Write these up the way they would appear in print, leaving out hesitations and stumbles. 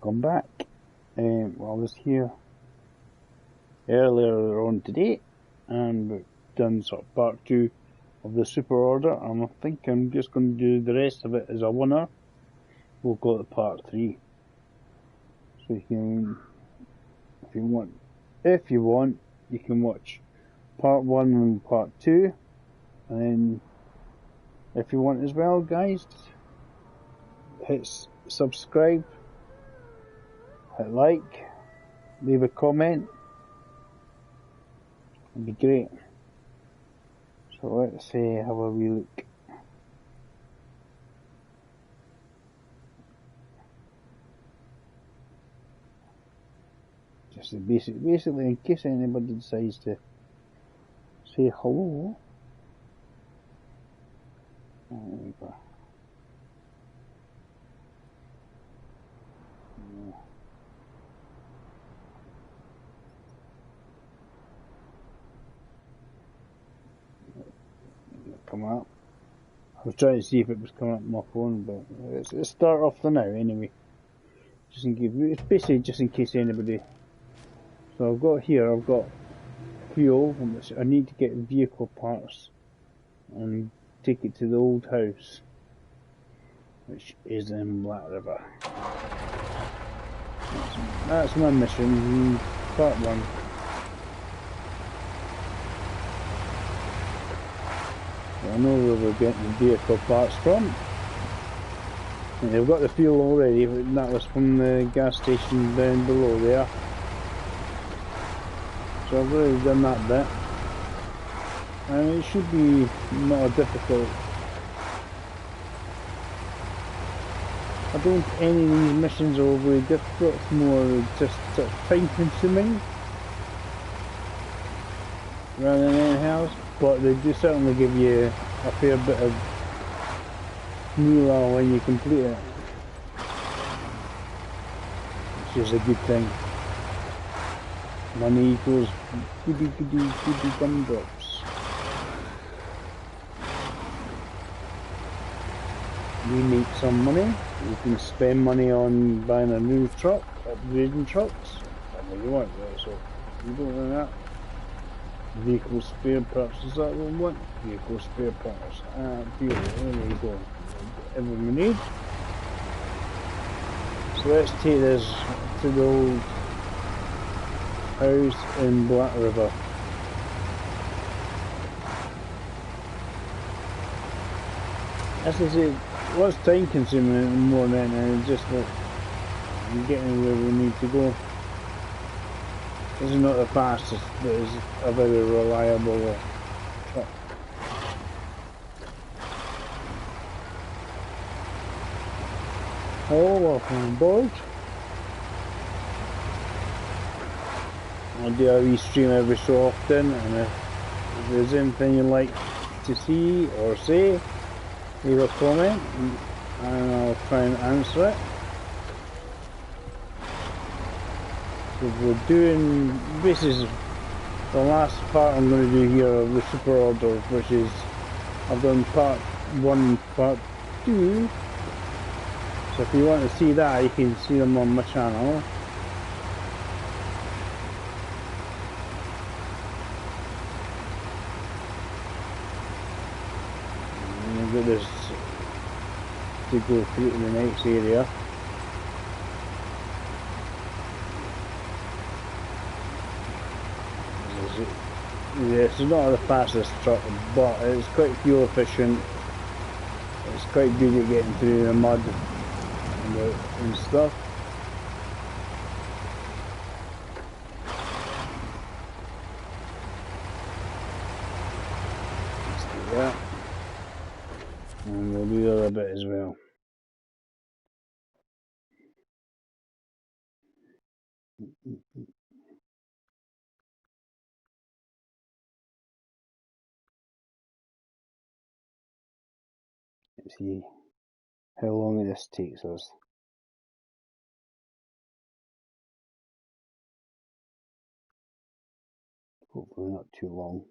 welcome back. Well, I was here earlier on today and we've done sort of part 2 of the super order, and I think I'm just going to do the rest of it as a winner. We'll go to part 3. So you can, if you want, you can watch part 1 and part 2, and then if you want as well, guys, hit subscribe, hit like, leave a comment. It'd be great. So let's have a wee look. Just basically in case anybody decides to say hello. There we go. Come up. I was trying to see if it was coming up on my phone, but let's start off for now anyway. Just in case, it's basically just in case anybody. So I've got fuel, which I need to get vehicle parts and take it to the old house, which is in Black River. That's my mission, part 1. I know where we're getting the vehicle parts from. And they've got the fuel already, but that was from the gas station down below there. So I've already done that bit. And it should be not difficult. I don't think any of these missions are overly difficult, it's more just time consuming rather than anything else. But they do certainly give you a fair bit of moolah when you complete it, which is a good thing. Money equals goody gumdrops. We make some money. You can spend money on buying a new truck, upgrading trucks, whatever you want. So you don't know that. Vehicle spare parts, is that what we want? Vehicle spare parts. Fuel, there we go. Whatever we need. So let's take this to the old house in Black River. As I say, it was time consuming in the morning, and it's just like getting where we need to go. This is not the fastest, but it's a very reliable truck. Hello, welcome on board. I'll do a wee stream every so often, and if there's anything you'd like to see or say, leave a comment and I'll try and answer it. So we're doing, this is the last part I'm going to do here of the super order, which is, I've done part 1, part 2. So if you want to see that, you can see them on my channel. And I've got this to go through to the next area. Yes, it's not the fastest truck, but it's quite fuel efficient. It's quite good at getting through the mud and stuff. Let's do that. And we'll do the other bit as well. Let's see how long this takes us. Hopefully not too long.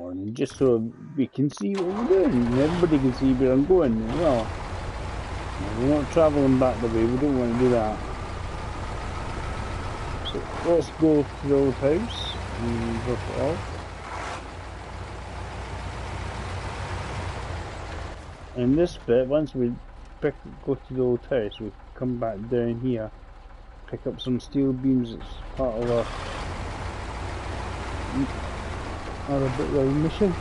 on, just so we can see what we're doing, and everybody can see where I'm going as well. We're not travelling back the way, we don't want to do that. So let's go to the old house and drop it off. In this bit, once we go to the old house, we come back down here, pick up some steel beams. It's part of our bit of our mission.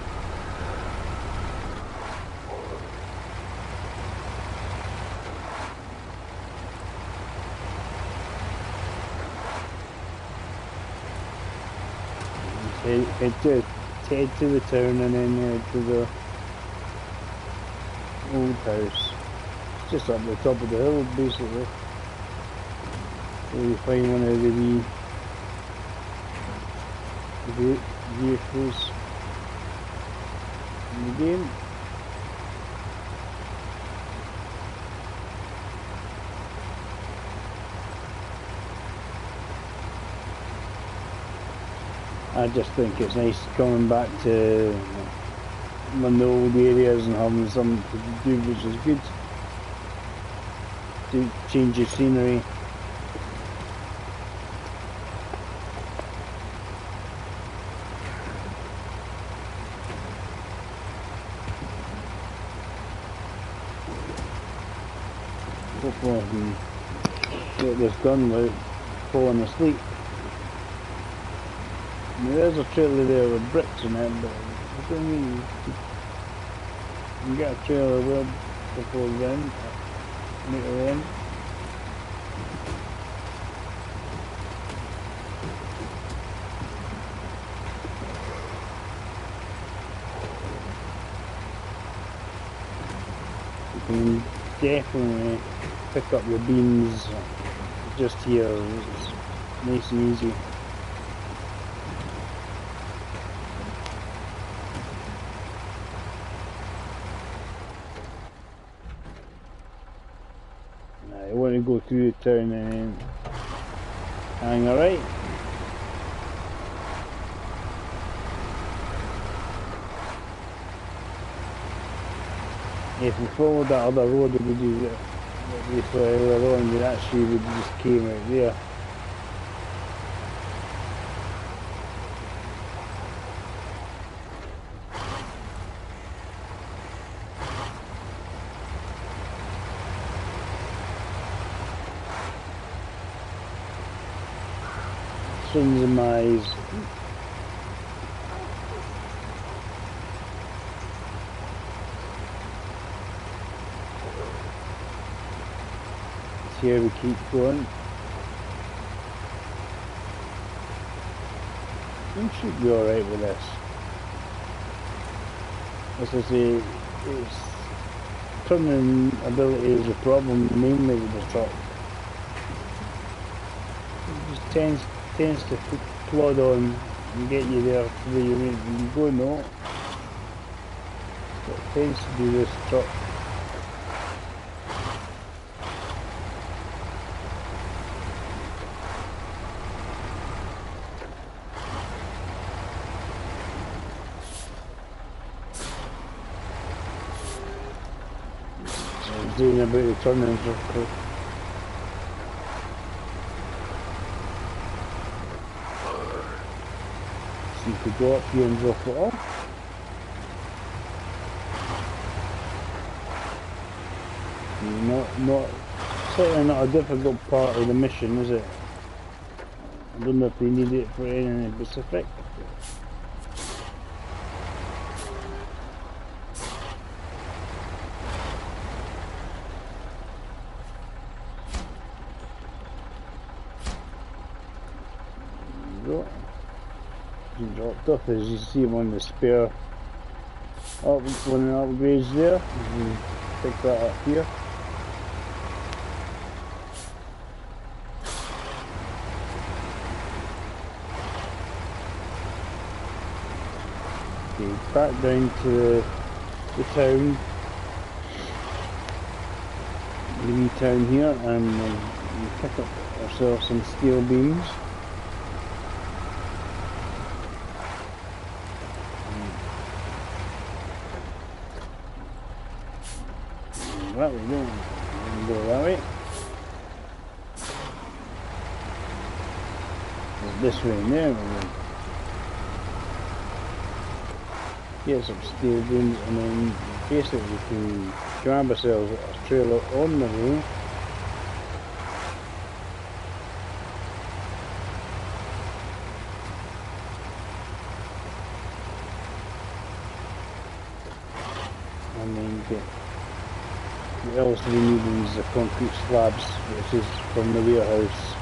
Head to the town and then head to the old house. It's just up the top of the hill, basically. So you find one of the wee vehicles in the game. I just think it's nice coming back to one of the old areas and having something to do, which is good. To change your scenery. Hopefully I can get this done without falling asleep. There's a trailer there with bricks in it, but I don't mean you can get a trailer well before then, later on. You can definitely pick up your beams just here, it's nice and easy. I want to go through the town and then hang a right. If we followed that other road that we do that we saw earlier on, we actually would just came out there. Sons of my eyes. Here we keep going. We should be alright with this. As I say, it's turning ability is a problem mainly with the truck. It just tends to plod on and get you there to where you need to go. No, it tends to do this truck. Doing about the turning circle. So you could go up here and drop it off. Certainly not a difficult part of the mission, is it? I don't know if they need it for anything specific. Dropped off, as you see, one of the spare one of the upgrades there. You can pick that up here. Okay, back down to the town, the wee town here, and we pick up ourselves some steel beams. that way, don't we? We can go that way. This way and there, we'll get some steel beams, and then basically we can grab ourselves a trailer on the way. And then get what else do we need is the concrete slabs, which is from the warehouse.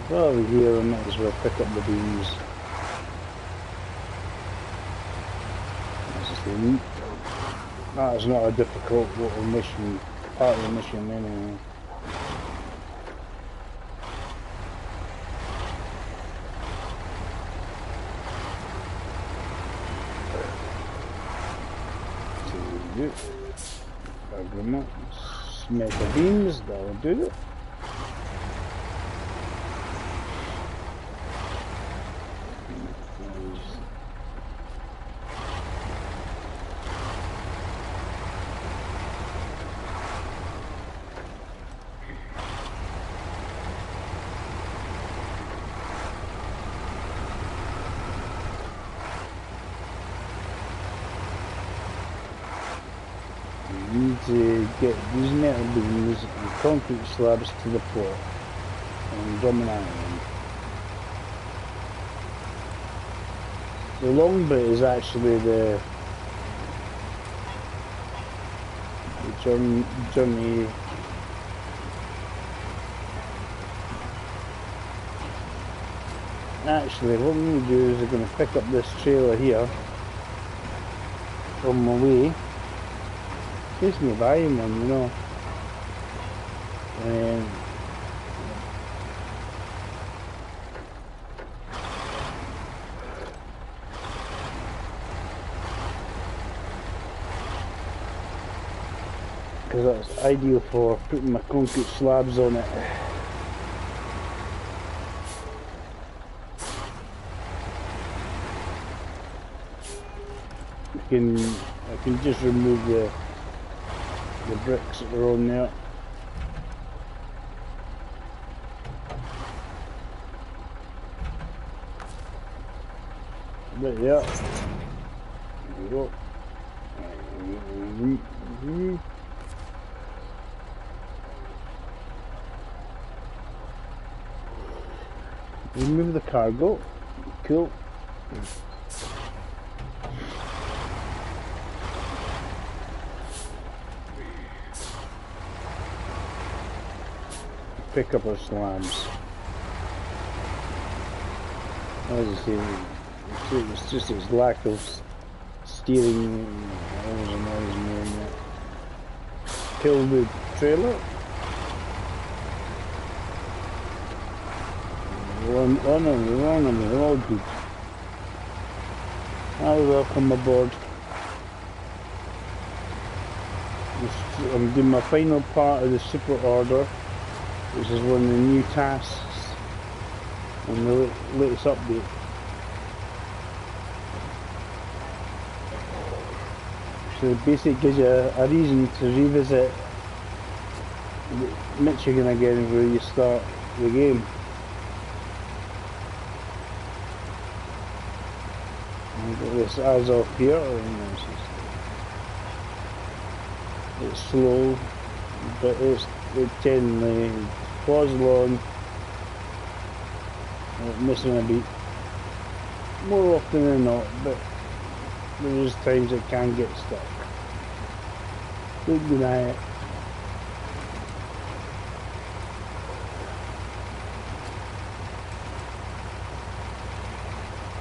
Well, over here I might as well pick up the beams. That's just neat. That is not a difficult little mission, part of the mission anyway. Make the beams, that will do it. We need to get these metal beams and concrete slabs to the port on Drummond Island. The long bit is actually the journey. Actually, what I'm going to do is I'm going to pick up this trailer here on my way. Gives me buying one, you know. And because that's ideal for putting my concrete slabs on it. I can just remove the bricks that are on there. There you are. There we go. Remove the cargo. Cool. Pick up our slabs. As I say, it's just its lack of steering. Kill the trailer. Run them, they're all good. Welcome aboard. I'm doing my final part of the super order, which is one of the new tasks on the latest update. So it basically gives you a reason to revisit Michigan again where you start the game. I've got this as off here, and it's slow, but it generally pause long, missing a beat more often than not, but there's times it can get stuck. Don't deny it.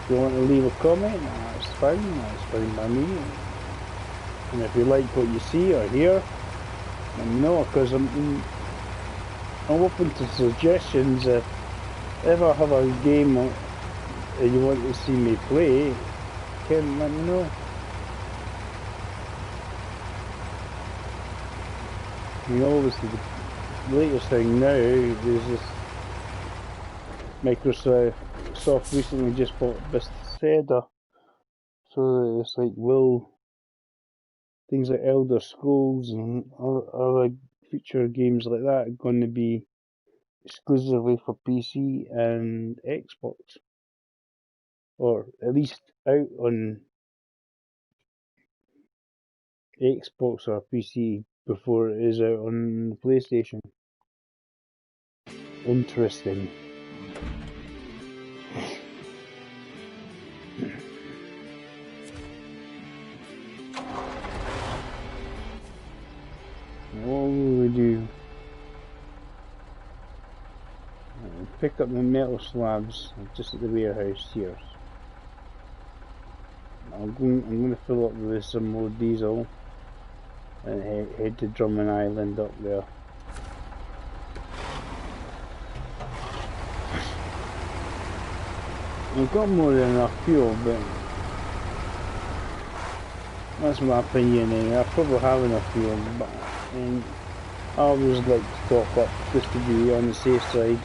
If you want to leave a comment, that's fine by me. And if you like what you see or hear, let me know, because I'm open to suggestions. If ever have a game that you want to see me play, can let me know. Obviously the latest thing now is this Microsoft recently just bought Bethesda, So it's like, will things like Elder Scrolls and other future games like that going to be exclusively for PC and Xbox? Or at least out on Xbox or PC before it is out on PlayStation? Interesting. What will we do? Pick up the metal slabs just at the warehouse here. I'm going to fill up with some more diesel and head to Drummond Island up there. I've got more than enough fuel, but that's my opinion. I probably have enough fuel, but I always like to top up just to be on the safe side.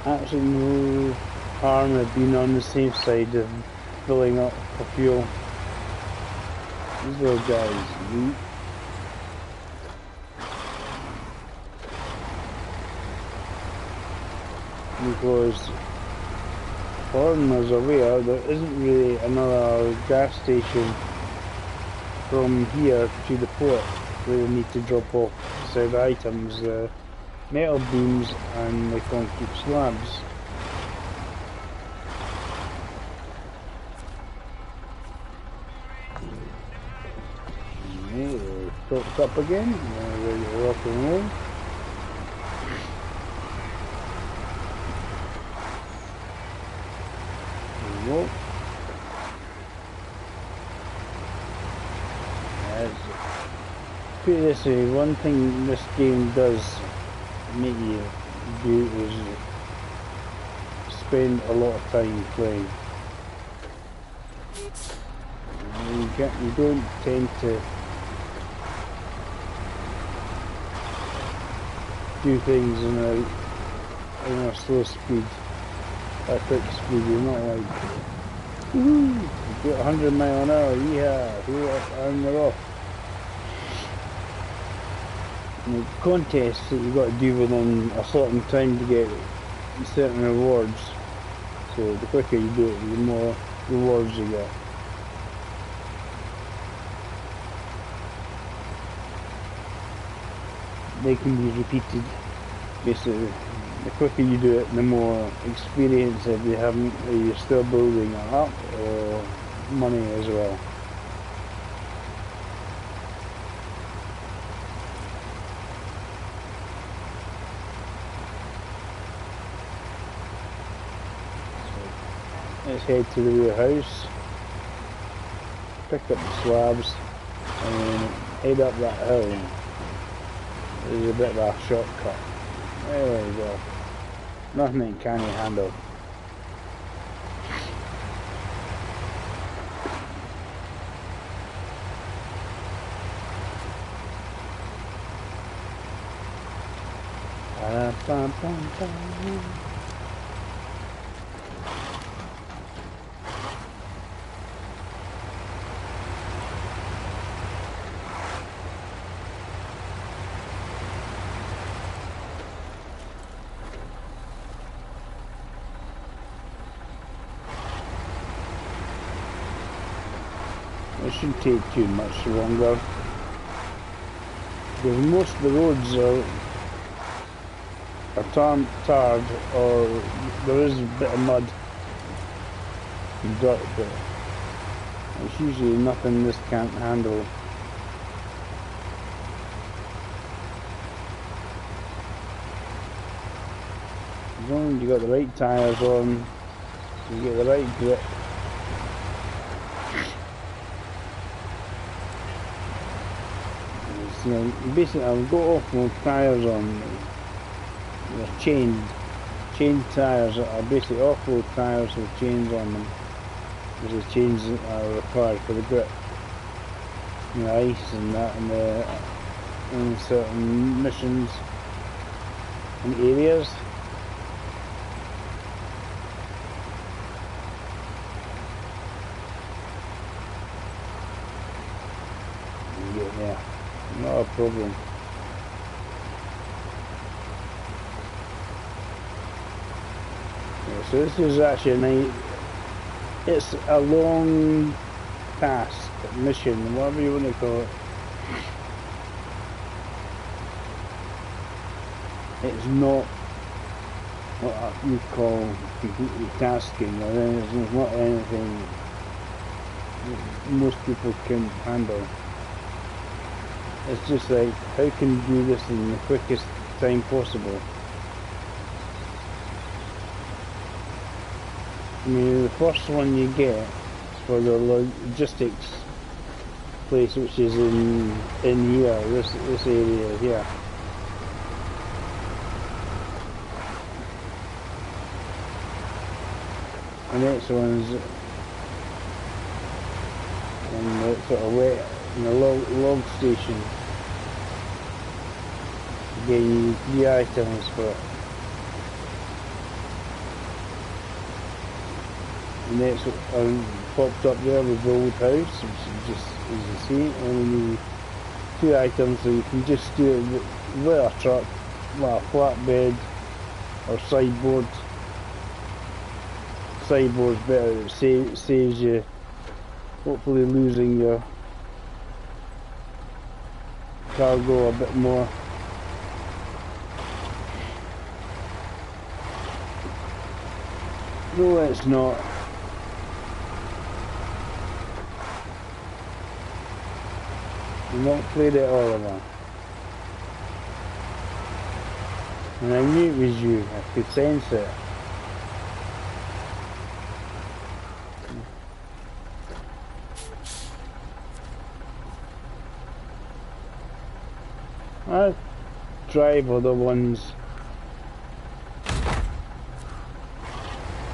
Absolutely no harm of being on the safe side of filling up for fuel. These little guys, neat. Because foreigners aware there isn't really another gas station from here to the port where they need to drop off said items, metal beams and the concrete slabs. Okay, topped up again, ready to rock and roll. Whoa. Put it this way, one thing this game does make you do is spend a lot of time playing. You don't tend to do things in a slow speed. At quick speed, you're not like, woohoo, you get 100 miles an hour, yeah, and we're off. And the contests that you've got to do within a certain time to get certain rewards. So the quicker you do it, the more rewards you get. They can be repeated, basically. The quicker you do it, the more experience that you have, you're still building up, or money as well. So let's head to the warehouse, pick up the slabs, and head up that hill. There's a bit of a shortcut. There we go. Nothing can you handle. It shouldn't take too much longer, because most of the roads are tarred, or there is a bit of mud and dirt, but it's usually nothing this can't handle. As long as you got the right tyres on, you get the right grip. You know, basically I've got off-road tyres on. They're chain tyres that are basically off-road tyres with chains on them. There's the chains that are required for the grip. The ice and that, and certain missions and areas. problem. Yeah, so this is actually a nice, it's a long task, mission, whatever you want to call it. It's not what you call completely tasking, or it's not anything that most people can handle. It's just like, how can you do this in the quickest time possible? I mean, the first one you get for the logistics place, which is in here, this area here. The next one's in the sort of wet, in the log station. Again, you need 3 items for it. The next one popped up there was the old house, which is just, as you see, only need 2 items, so you can just do it with a truck, with a flatbed or sideboard. Sideboard's better, it saves you hopefully losing your cargo a bit more. No, it's not. I've not played it all of that. And I knew it was you, I could sense it. I'll drive other ones.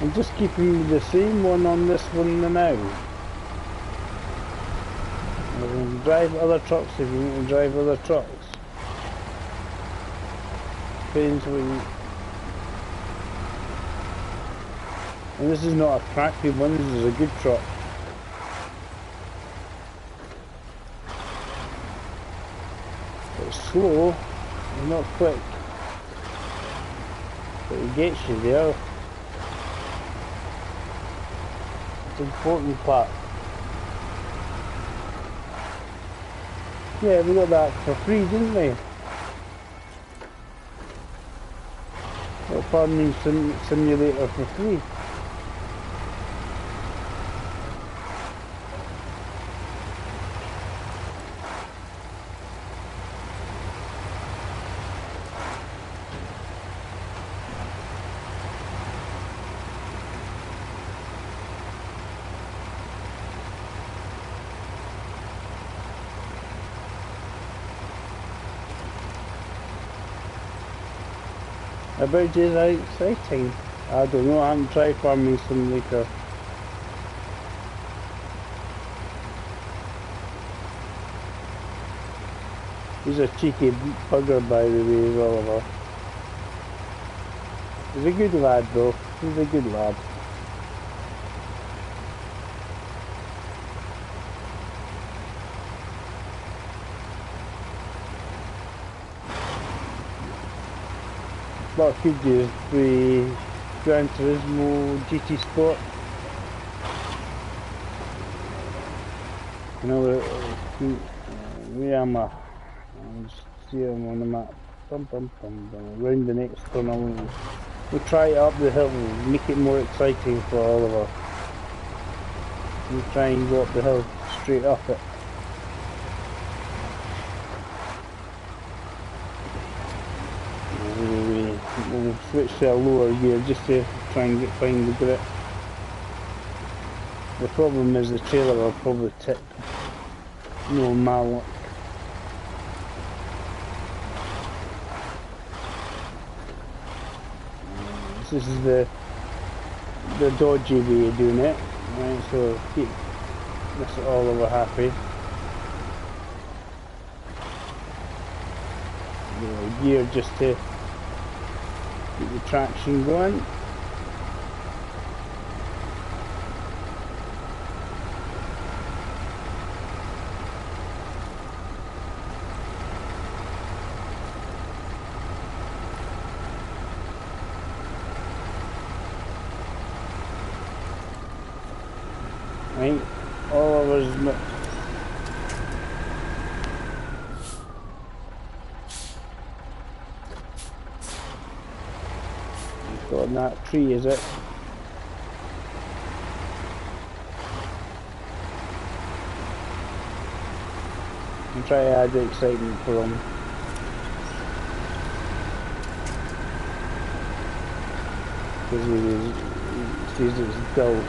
I'm just keeping the same one on this one now. I can drive other trucks if you want to drive other trucks. Depends what you... And this is not a crappy one, this is a good truck. It's slow, it's not quick, but it gets you there. It's an important part. Yeah, we got that for free, didn't we? Got Farming Simulator for free. I bet you it's exciting. I don't know, I haven't tried Farming Simulator. He's a cheeky bugger, by the way, Oliver. He's a good lad though, he's a good lad. What I could do is be Gran Turismo GT Sport. You know, where am I? I'll just see him on the map. Bum, bum, bum, bum. Round the next tunnel. We'll try it up the hill, make it more exciting for Oliver. We'll try and go up the hill, straight up it. We'll switch to a lower gear just to try and find the grip. The problem is the trailer will probably tip. No mallet. This is the dodgy way of doing it. Right, so keep this all over happy. The gear just to keep the traction going. Right? All of us. Got in that tree, is it? And try to add the excitement for him. Because he sees it's dull.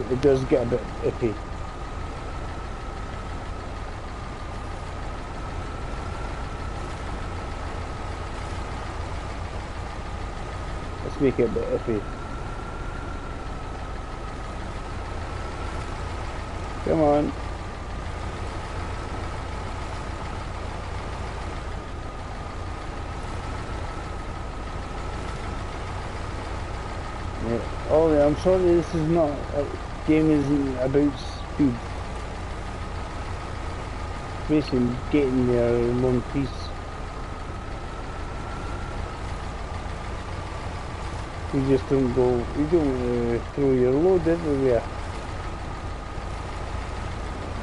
It does get a bit iffy. Let's make it a bit iffy. Come on. Yeah. Oh, yeah, I'm sorry, this is not a game isn't about speed. Basically getting there in one piece. You just don't go, you don't throw your load everywhere.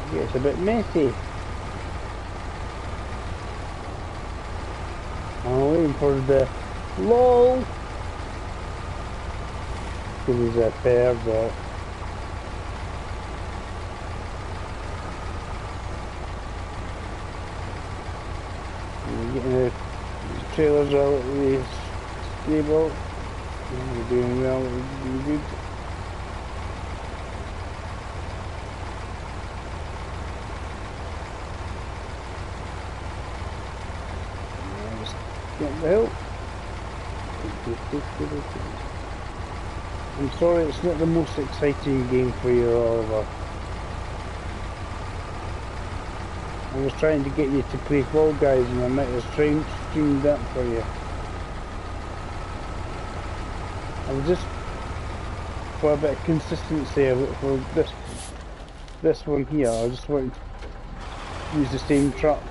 It gets a bit messy. I'm waiting for the LOL. Because he's a pair there. Getting the trailers relatively stable. We're doing well, we're doing good. Just get the help. I'm sorry it's not the most exciting game for you, Oliver. I was trying to get you to play Fall Guys and I might have streamed that for you. I was just for a bit of consistency for this one here. I just wanted to use the same truck,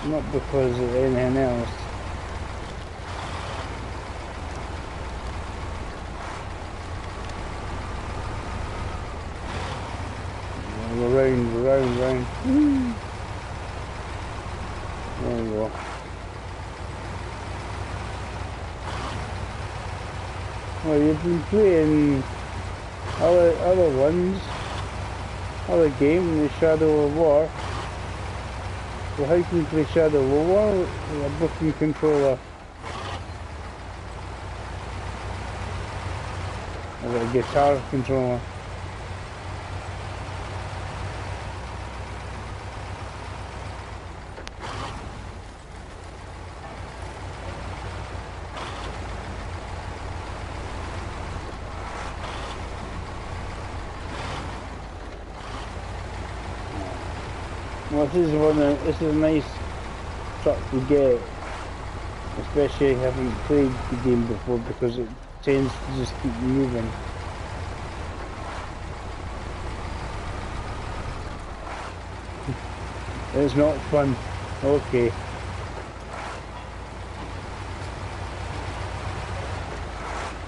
not because of anything else. Round. There we go. Well, you've been playing other ones, other game, the Shadow of War. So how can you play Shadow of War with a broken controller? Or a guitar controller? Well, this is a nice truck to get, especially if you haven't played the game before, because it tends to just keep moving. It's not fun. Okay.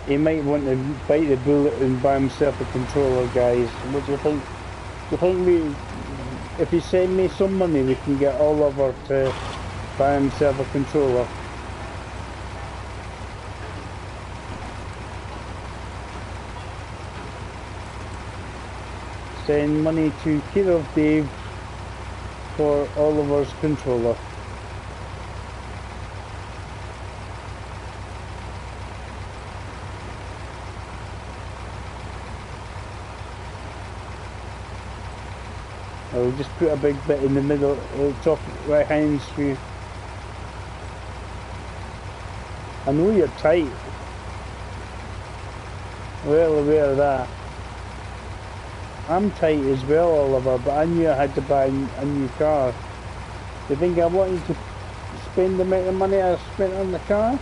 He might want to bite the bullet and buy himself a controller, guys. What do you think? Do you think if you send me some money, we can get Oliver to buy himself a controller? Send money to Kid of Dave for Oliver's controller. I'll just put a big bit in the middle, top right hand screen. I know you're tight. Well aware of that. I'm tight as well, Oliver, but I knew I had to buy a new car. Do you think I wanted to spend the amount of money I spent on the car?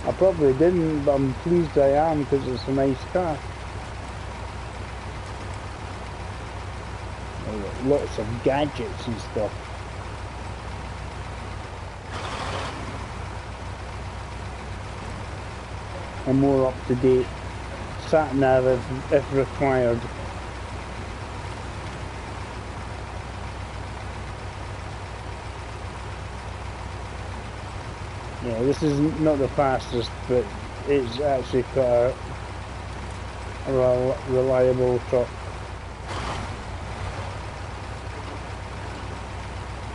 I probably didn't, but I'm pleased I am because it's a nice car. lots of gadgets and stuff. A more up-to-date sat-nav if required. Yeah, this is not the fastest, but it's actually quite a reliable truck.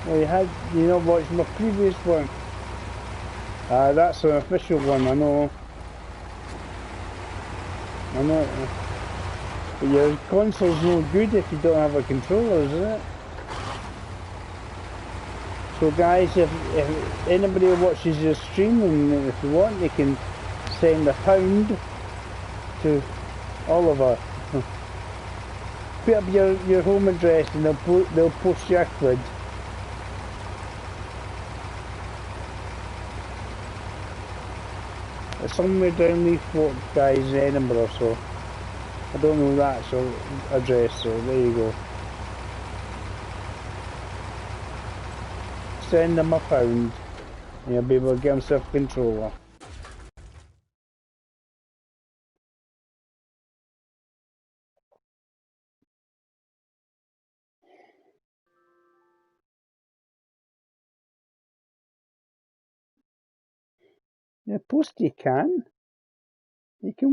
Well, you know, watched my previous one. That's an official one, I know. But your console's no good if you don't have a controller, isn't it? So guys, if anybody watches your stream, and if you want, they can send £1 to Oliver. Put up your home address and they'll post you £1. It's somewhere down Leaf Fork, guys, Edinburgh, so I don't know the actual address, so there you go. Send them £1 and you'll be able to get himself a controller. Yeah, post you can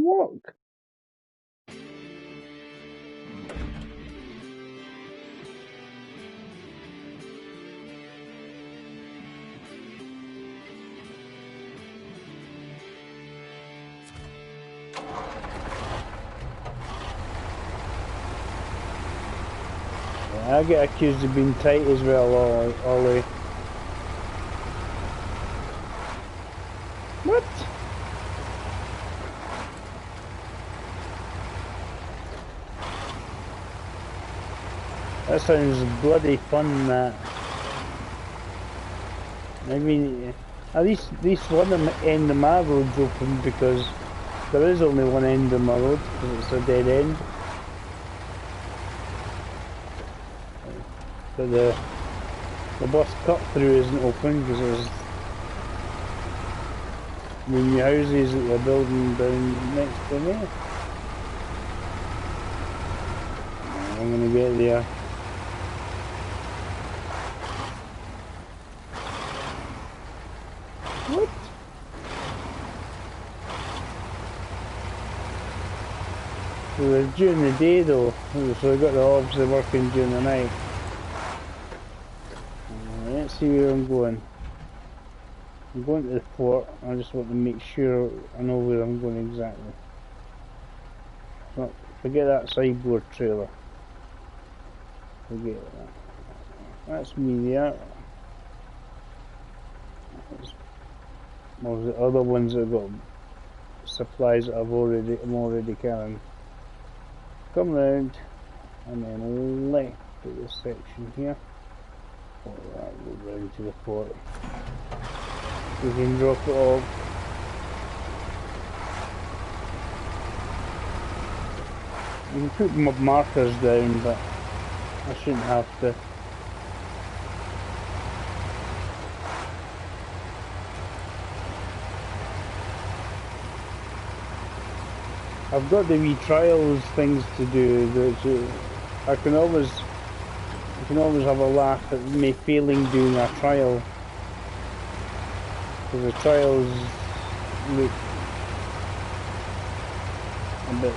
walk. I get accused of being tight as well, Ollie. What? That sounds bloody fun, that. I mean, at least one end of my road's open, because there is only one end of my road, because it's a dead end. But the bus cut through isn't open because there's the new houses that they're building down next to me. I'm gonna get there. What? So during the day though, so we've got the obviously working during the night. Let's see where I'm going. I'm going to the port. I just want to make sure I know where I'm going exactly. So, forget that sideboard trailer. Forget that. That's me there. Well, the other ones that have got supplies that I'm already carrying. Come round and then left at this section here. Alright, we'll go round to the port. We can drop it off. You can put markers down, but I shouldn't have to. I've got the wee trials things to do, which I can always have a laugh at me failing doing a trial. Because the trials look a bit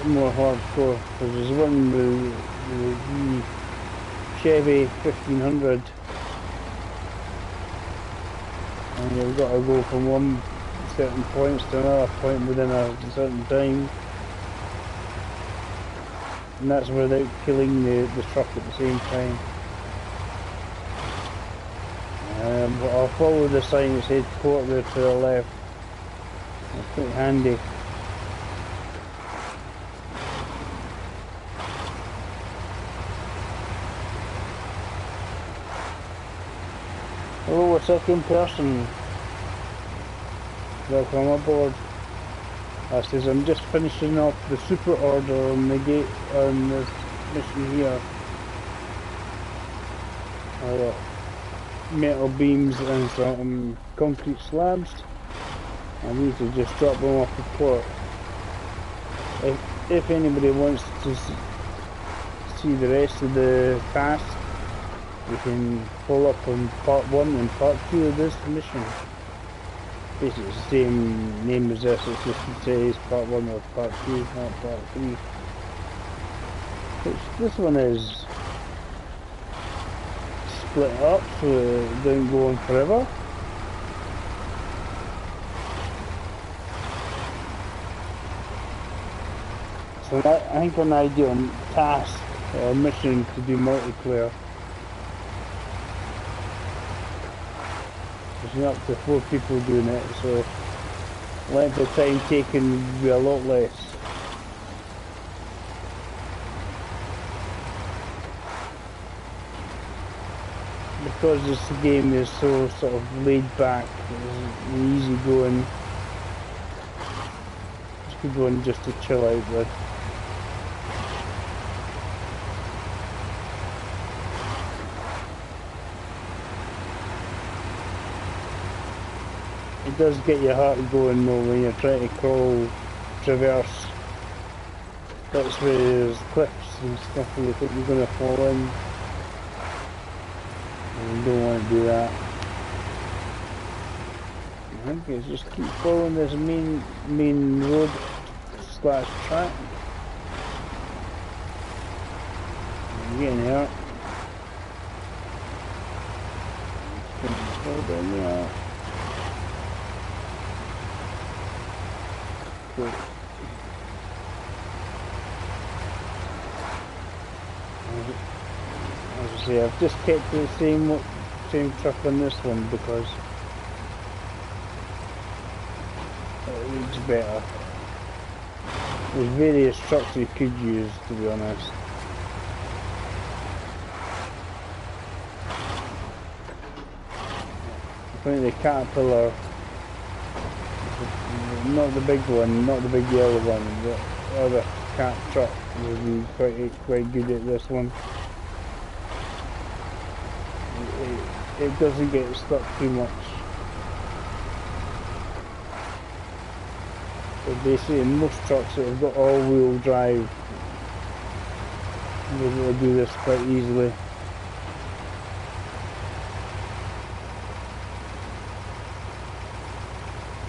more hardcore. Because there's one with the Chevy 1500, and you've got to go from one certain points to another point within a certain time. And that's without killing the truck at the same time. But I'll follow the sign that says port there to the left. It's quite handy. Hello, a second person. Welcome aboard. That says I'm just finishing off the super order on the gate on this mission here. I got metal beams and some concrete slabs. I need to just drop them off the port. If anybody wants to see the rest of the task, you can pull up on part 1 and part 2 of this mission. Basically it's the same name as this, it's just it says part 1 or part 2, not part 3. This one is split up so it doesn't go on forever. So I think an ideal task or mission to do multiplayer. There's up to 4 people doing it, so length of time taken would be a lot less. Because this game is so sort of laid back, it's easy going. It's good one just to chill out with. It does get your heart going though when you're trying to crawl, traverse bits where there's cliffs and stuff and you think you're going to fall in. And you don't want to do that. I think it's just keep following this main road / track. I'm getting there. Just down there. Cool. As I say, I've just kept the same truck on this one because it looks better. There's various trucks you could use, to be honest. I think the Caterpillar, not the big one, not the big yellow one, the other cat truck would be quite good at this one. It doesn't get stuck too much. But basically in most trucks that have got all-wheel drive, you're able to do this quite easily.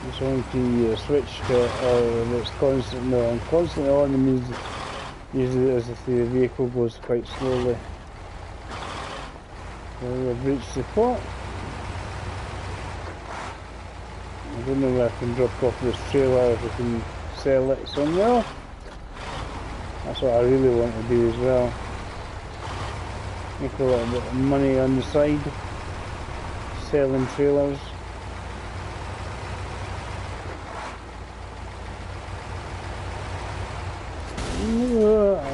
It's only to switch to it, or it's constantly on. Constantly on means usually as if the vehicle goes quite slowly. So we've reached the port. I don't know where I can drop off this trailer, if I can sell it somewhere. That's what I really want to do as well. Make a little bit of money on the side, selling trailers.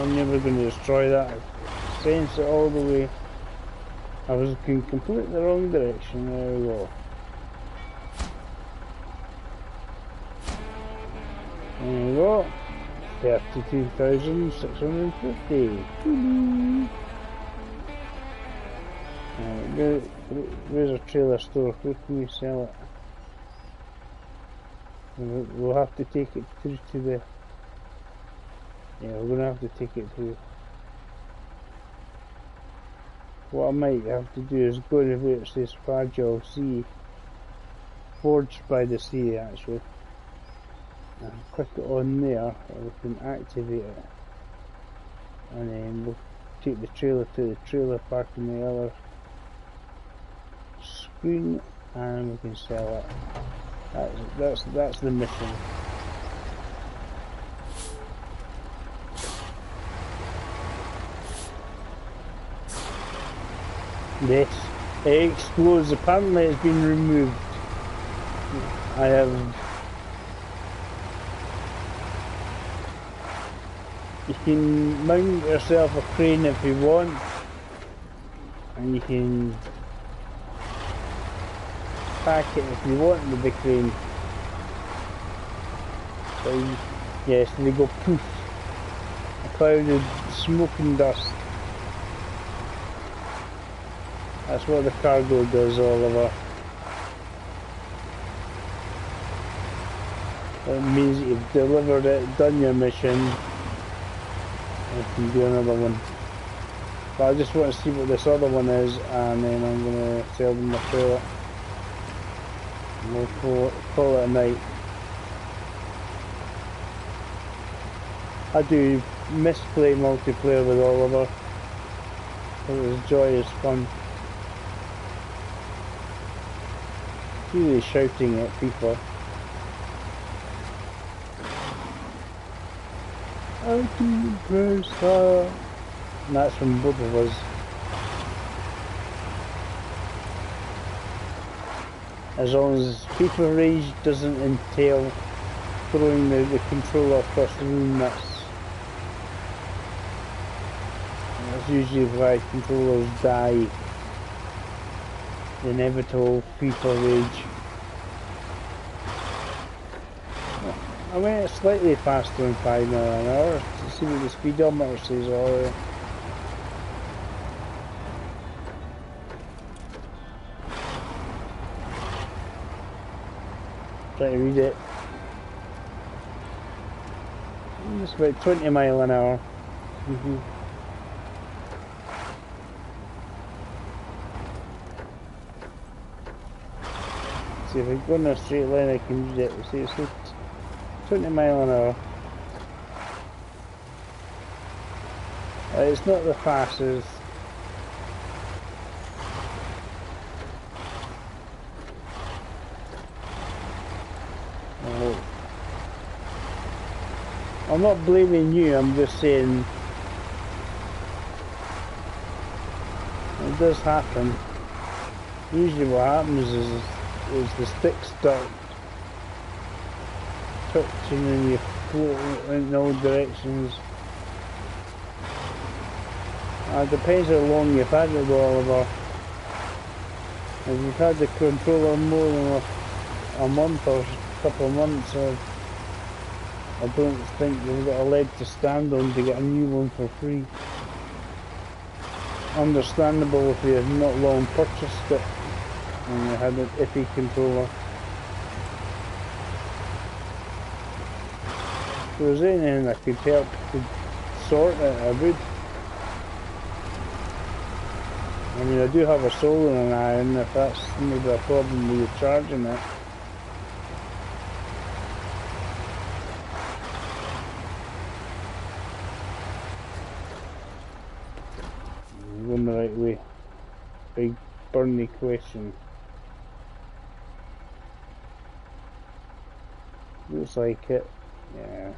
I'm never going to destroy that. I sense it all the way. I was looking completely the wrong direction. There we go. There we go. 32,650. Where's a trailer store? Where can we sell it? We'll have to take it through to the... Yeah, we're going to have to take it through. What I might have to do is go to where it says Fragile Sea. Forged by the Sea, actually. And click it on there, and we can activate it. And then we'll take the trailer to the trailer park in the other screen, and we can sell it. That's the mission. Yes, it explodes. Apparently it's been removed. I have... You can mount yourself a crane if you want, and you can pack it if you want with the crane. So, yes, they go poof. A cloud of smoke and dust. That's what the cargo does, Oliver. It means that you've delivered it, done your mission, and you can do another one. But I just want to see what this other one is, and then I'm going to sell them the trailer. And we'll call it a night. I do miss playing multiplayer with Oliver. It was joyous fun. Really shouting at people. I do press her. And that's from both of us. As long as people rage doesn't entail throwing the controller across the room, that's usually why controllers die. The inevitable people rage. I went slightly faster than 5 miles an hour to see what the speedometer says earlier. Try to read it. It's about 20 miles an hour. See if I go in a straight line I can read it. See, it's 20 miles an hour. It's not the fastest. I'm not blaming you, I'm just saying it does happen. Usually what happens is the sticks start touching and you float in all directions. It depends how long you've had it, Oliver. If you've had the controller more than a month or a couple of months, I don't think you've got a leg to stand on to get a new one for free. Understandable if you have not long purchased it and you had an iffy controller. If there was anything I could help to sort it, I would. I mean, I do have a soldering iron if that's maybe a problem with you charging it. I'm going the right way. Big burny question. Looks like it. Yeah.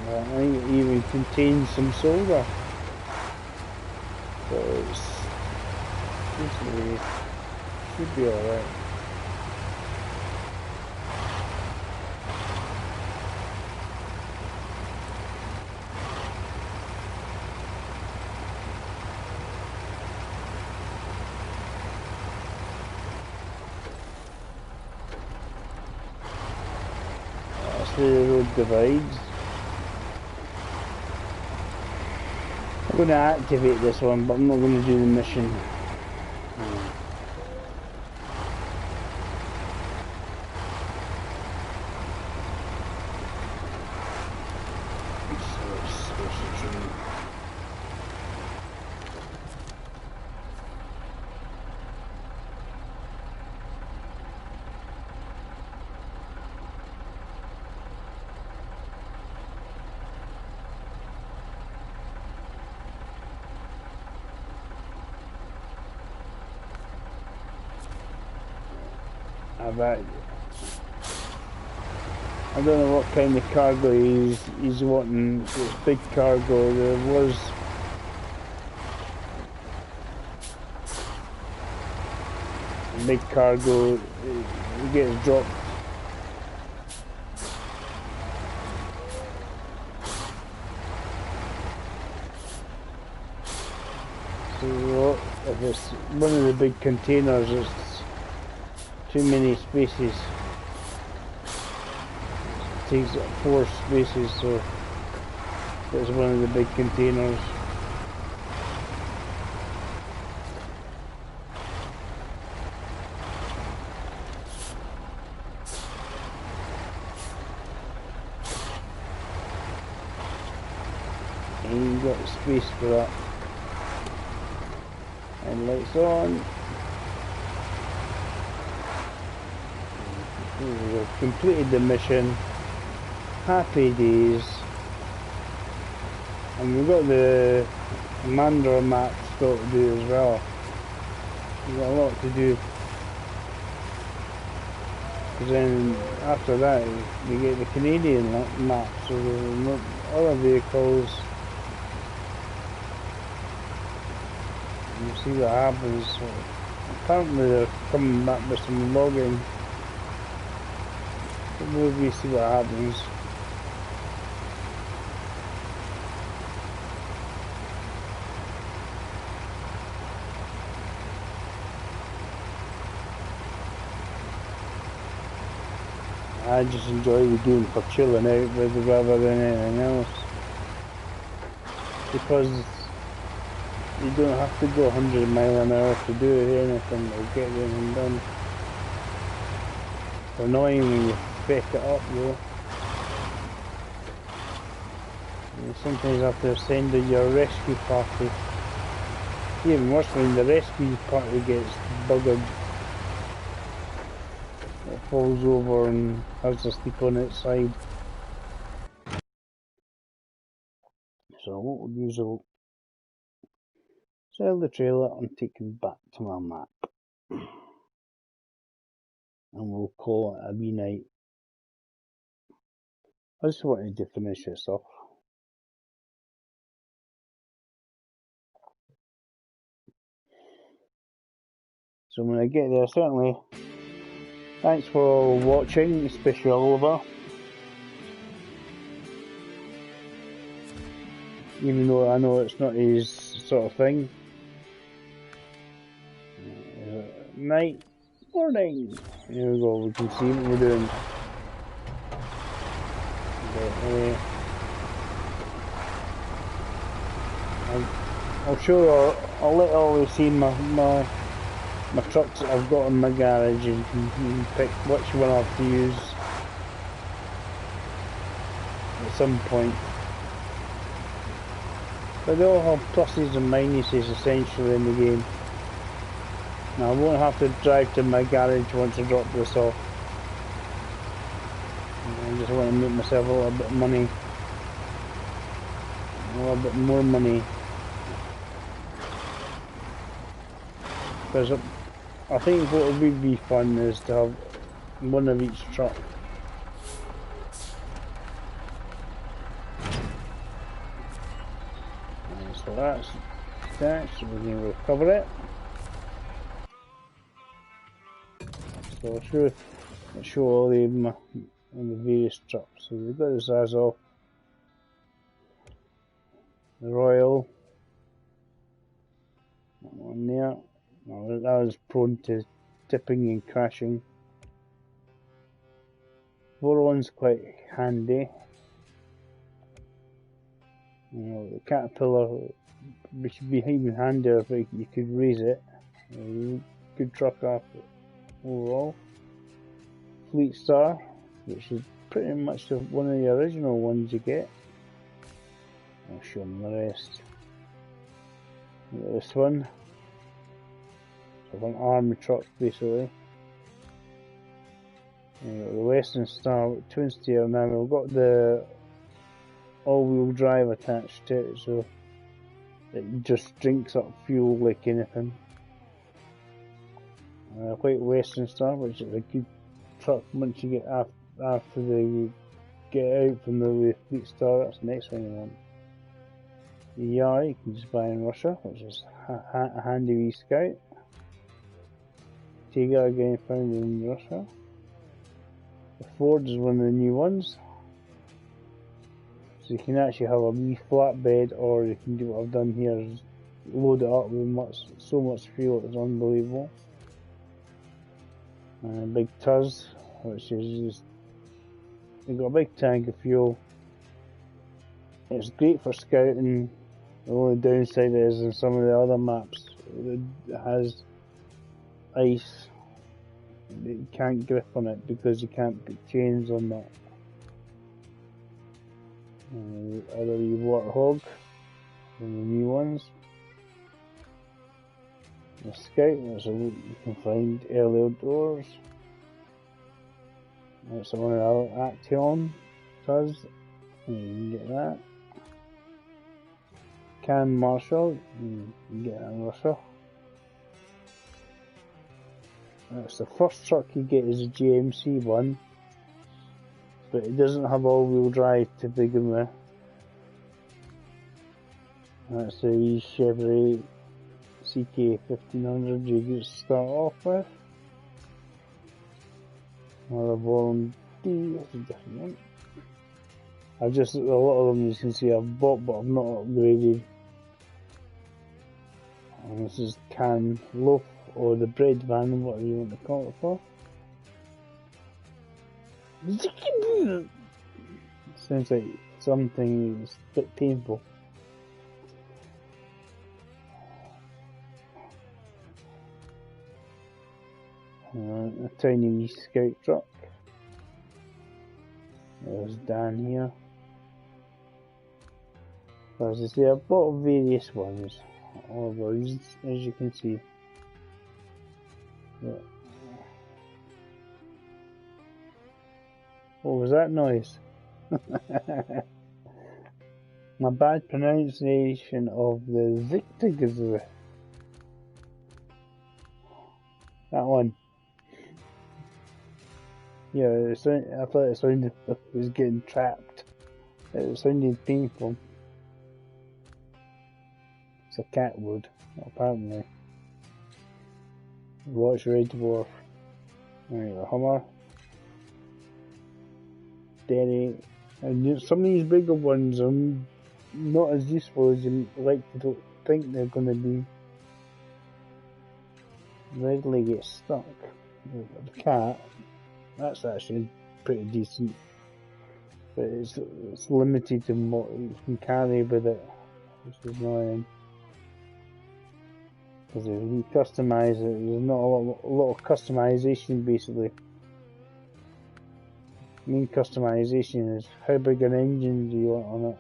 I think it even contains some solder. So it's should be alright. That's where the road divides. I'm going to activate this one, but I'm not going to do the mission. I don't know what kind of cargo he's wanting. It's big cargo. There was big cargo. It gets dropped. So if it's one of the big containers, it's too many spaces. It takes up 4 spaces, so it's one of the big containers. And you've got space for that. And lights on. We've completed the mission. Happy days. And we've got the Mandra map still to do as well. We've got a lot to do. Because then after that we get the Canadian map, so the other vehicles. We'll see what happens. Apparently they're coming back with some logging. But we'll see what happens. I just enjoy the game for chilling out rather than anything else. Because you don't have to go 100 miles an hour to do anything or get anything done. It's annoying when you pick it up though. You sometimes have to send in your rescue party. Even worse when the rescue party gets buggered. It falls over and has to sleep on its side. So what we'll do is we'll sell the trailer and take it back to my map. And we'll call it a wee night. I just wanted to finish this off. So when I get there, certainly, thanks for watching, especially Oliver. Even though I know it's not his sort of thing. Night, morning. Here we go, we can see what we're doing. But, I'll show, I'll let Ollie see my trucks that I've got in my garage, and you can pick which one I have to use at some point. But they all have pluses and minuses essentially in the game. Now I won't have to drive to my garage once I drop this off. I just want to make myself a little bit of money. A little bit more money. Because I think what would be fun is to have one of each truck. And so that's that, so we can recover it. So I'll show all the various trucks. So we've got this Azov, the Royal, that one there. Now, that was prone to tipping and crashing. Voron's quite handy. You know, the Caterpillar should be even handier if you could raise it. Good truck after overall. Fleet Star, which is pretty much one of the original ones you get. I'll show them the rest. This one. An army truck basically. The Western Star twin steer. Now we've got the all-wheel drive attached to it, so it just drinks up fuel like anything. White Western Star, which is a good truck once you get after you get out from the Fleet Star. That's the next thing you want. The Yari you can just buy in Russia, which is a handy wee scout. Tiga again found in Russia. The Ford is one of the new ones. So you can actually have a wee flatbed, or you can do what I've done here, is load it up with so much fuel, it's unbelievable. Big Tuz, which is just, you've got a big tank of fuel. It's great for scouting. The only downside is in some of the other maps it has ice. You can't grip on it because you can't put chains on that. Other Warthog, and the new ones. The Scout, that's a route you can find early outdoors. That's one of the Action does. You can get that. Can Marshall, you can get that in Russia. That's the first truck you get is a GMC one, but it doesn't have all-wheel drive to begin with. That's the Chevrolet CK 1500 you get to start off with. Another Vorm D, that's a different one. A lot of them you can see I've bought but I've not upgraded. And this is Can Loaf, or the bread van, whatever you want to call it for. It sounds like something that's a bit painful. A tiny wee scout truck. There's Dan here. As I say, I've bought various ones, all of those, as you can see. Yeah. What was that noise? My bad pronunciation of the Ziktigazoo. That one. Yeah, I thought it sounded like it was getting trapped. It sounded painful. It's a cat wood, apparently. Watch Red Dwarf. There you go, Hummer. Derry. And some of these bigger ones are not as useful as you like to think they're going to be. Readily get stuck. The cat, that's actually pretty decent. But it's limited to what you can carry with it, which is annoying. Because if you customise it, there's not a lot of customization basically. Main customization is how big an engine do you want on it.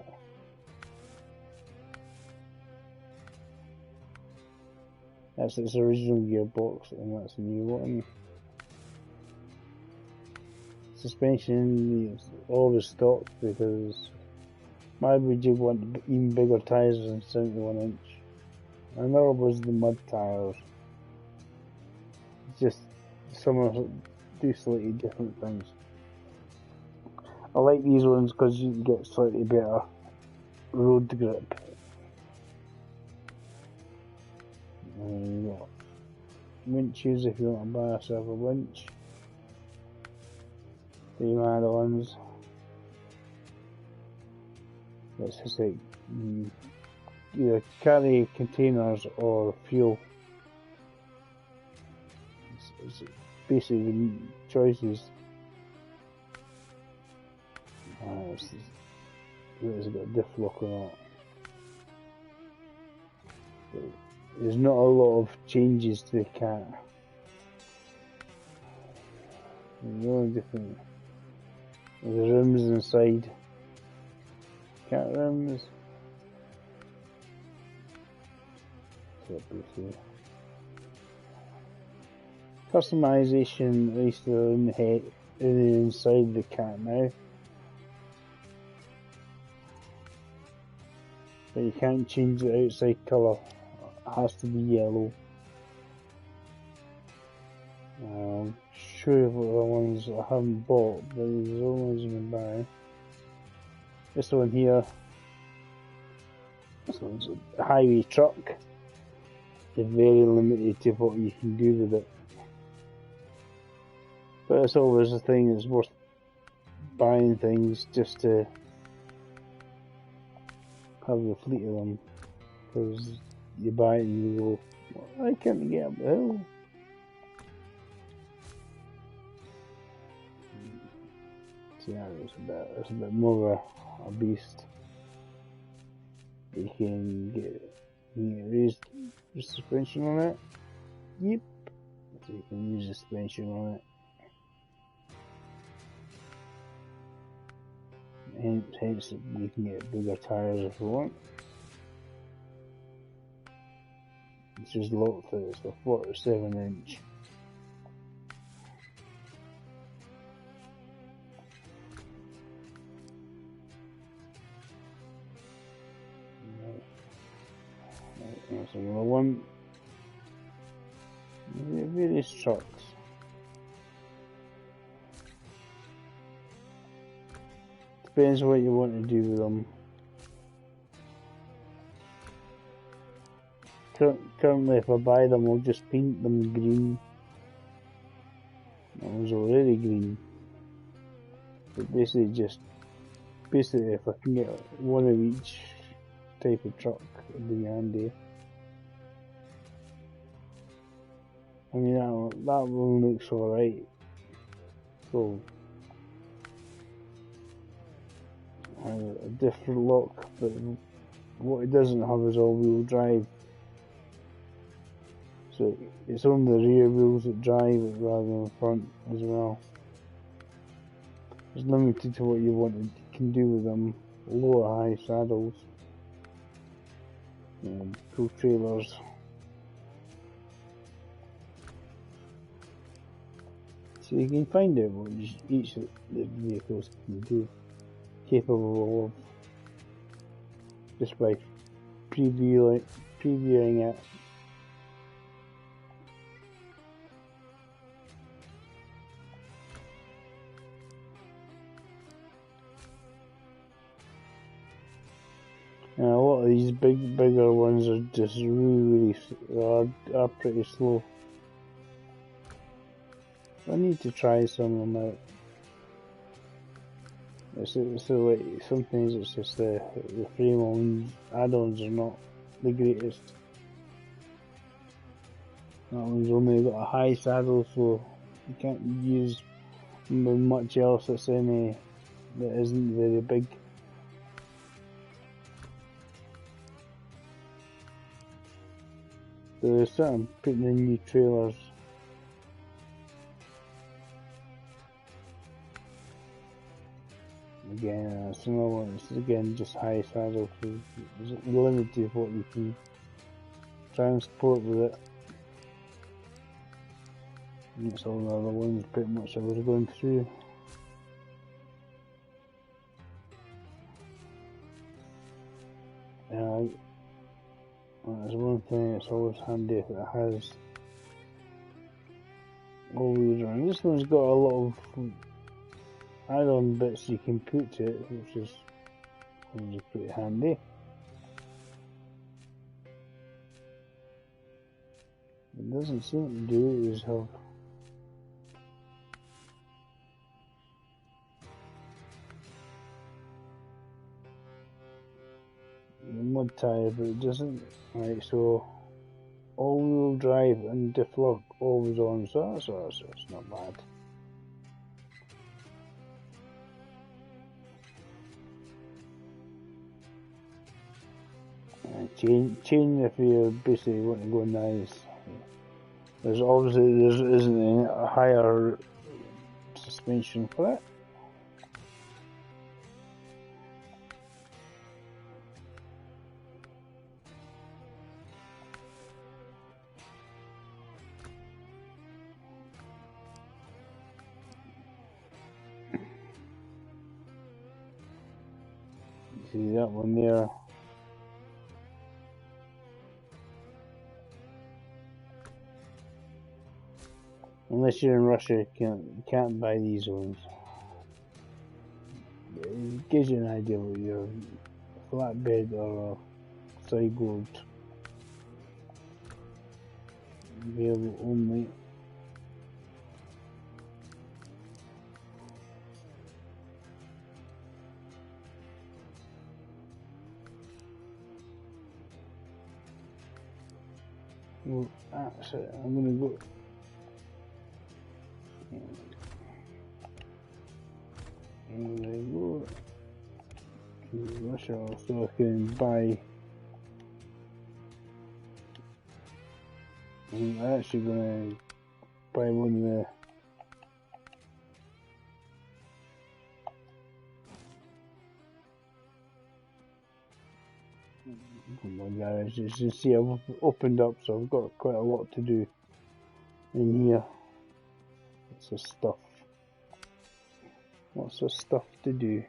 That's its original gearbox, and that's a new one. Suspension is always stock because why would you want even bigger tyres than 71 inch? Another was the mud tyres. Just some of them do slightly different things. I like these ones because you can get slightly better road grip. And you got winches if you want to buy yourself a winch. The add-ons. Let's just say either carry containers or fuel. It's basically choices. It's got a diff lock or not. There's not a lot of changes to the cat. There's no different. There's rims inside. Cat rims. Customization, at least they're in the head, inside the cat now. But you can't change the outside colour. It has to be yellow. I'm sure of the ones I haven't bought, but these are the ones you can buy. This one here. This one's a highway truck. It's very limited to what you can do with it. But it's always a thing that's worth buying things just to have the fleet of them. Because you buy it and you go, well, I can't get up the hill. So yeah, it's a bit more of a beast. You can get raised suspension on it. Yep. So you can use the suspension on it. Hence you can get bigger tires if you want. It's just locked that it's a 47-inch. That's another one. Various trucks. Depends what you want to do with them. Currently, if I buy them, I'll just paint them green. It was already green. But basically, if I can get one of each type of truck, it'd be handy. I mean, that one looks alright. So, has a different look, but what it doesn't have is all-wheel drive. So it's on the rear wheels that drive it rather than the front as well. It's limited to what you can do with them. Low or high saddles. Full trailers. So you can find out what each of the vehicles can do, capable of, just by previewing it. And a lot of these bigger ones are just really are pretty slow. I need to try some of them out. So like, sometimes it's just the frame add-ons are not the greatest. That one's only got a high saddle, so you can't use much else that isn't very big. So they're starting putting in new trailers. Again, that's another one. It's again just high saddle, so it's limited what you can transport with it. And that's all the other ones pretty much I was going through. That's one thing, it's always handy if it has all-wheel drive. This one's got a lot of add-on bits you can put to it, which is pretty handy. It doesn't seem to do it yourself. The mud tire, but it doesn't. Right, so all-wheel drive and diff lock always on, so that's not bad. Chain if you basically want to go nice. There isn't a higher suspension for it. See that one there? Unless you're in Russia, you can't buy these ones. It gives you an idea what your flatbed or a sideboard available only. Well, that's it. I'm gonna go. I'm gonna go to Russia so I can buy. I'm actually gonna buy one of the. My garage. As you see, I've opened up, so I've got quite a lot to do in here. Lots of stuff. Lots of stuff to do.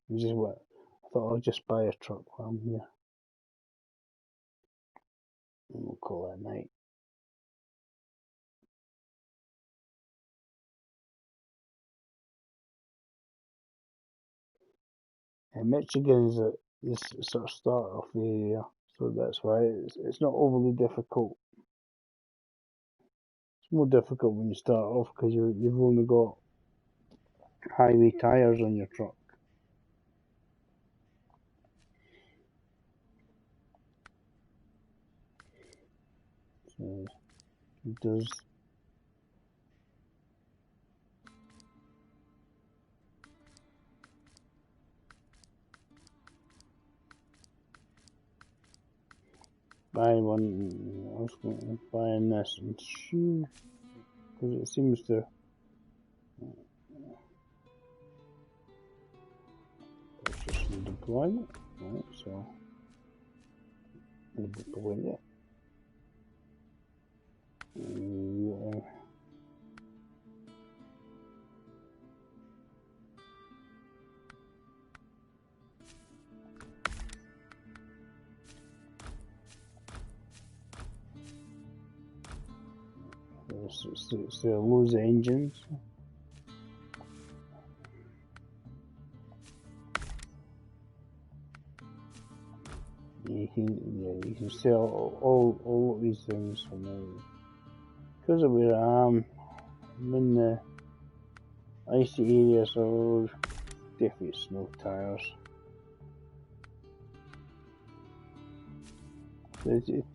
Which is what I thought. I'll just buy a truck while I'm here, and we'll call it a night. And Michigan's at this sort of start of the area, so that's why it's not overly difficult. It's more difficult when you start off because you've only got highway tyres on your truck. So it does. Buy one. I was going to buy this and shoe because it seems to. Purchase and deployment. Right, so we'll deploy it. So lose engines. You can sell all of these things from there. Because of where I am, I'm in the icy area, so definitely snow tires.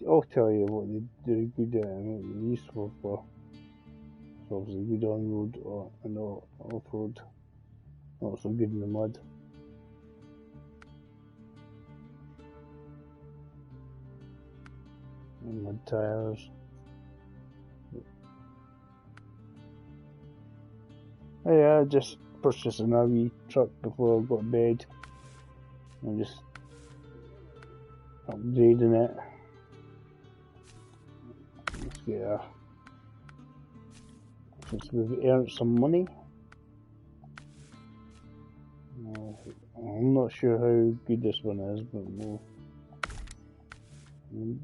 I'll tell you what they're good at and what they're useful for. So obviously good on road or off road. Not so good in the mud. And mud tires. Oh yeah, I just purchased an RV truck before I got to bed. I'm just upgrading it. Let's get a. Since we've earned some money. I'm not sure how good this one is, but we'll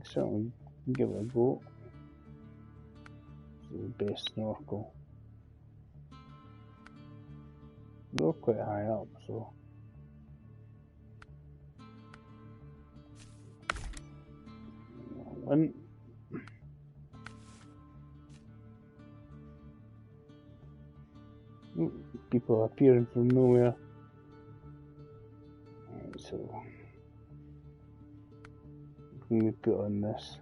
certainly give it a go. It's the best snorkel. We're quite high up, so. And people appearing from nowhere. So we put on this.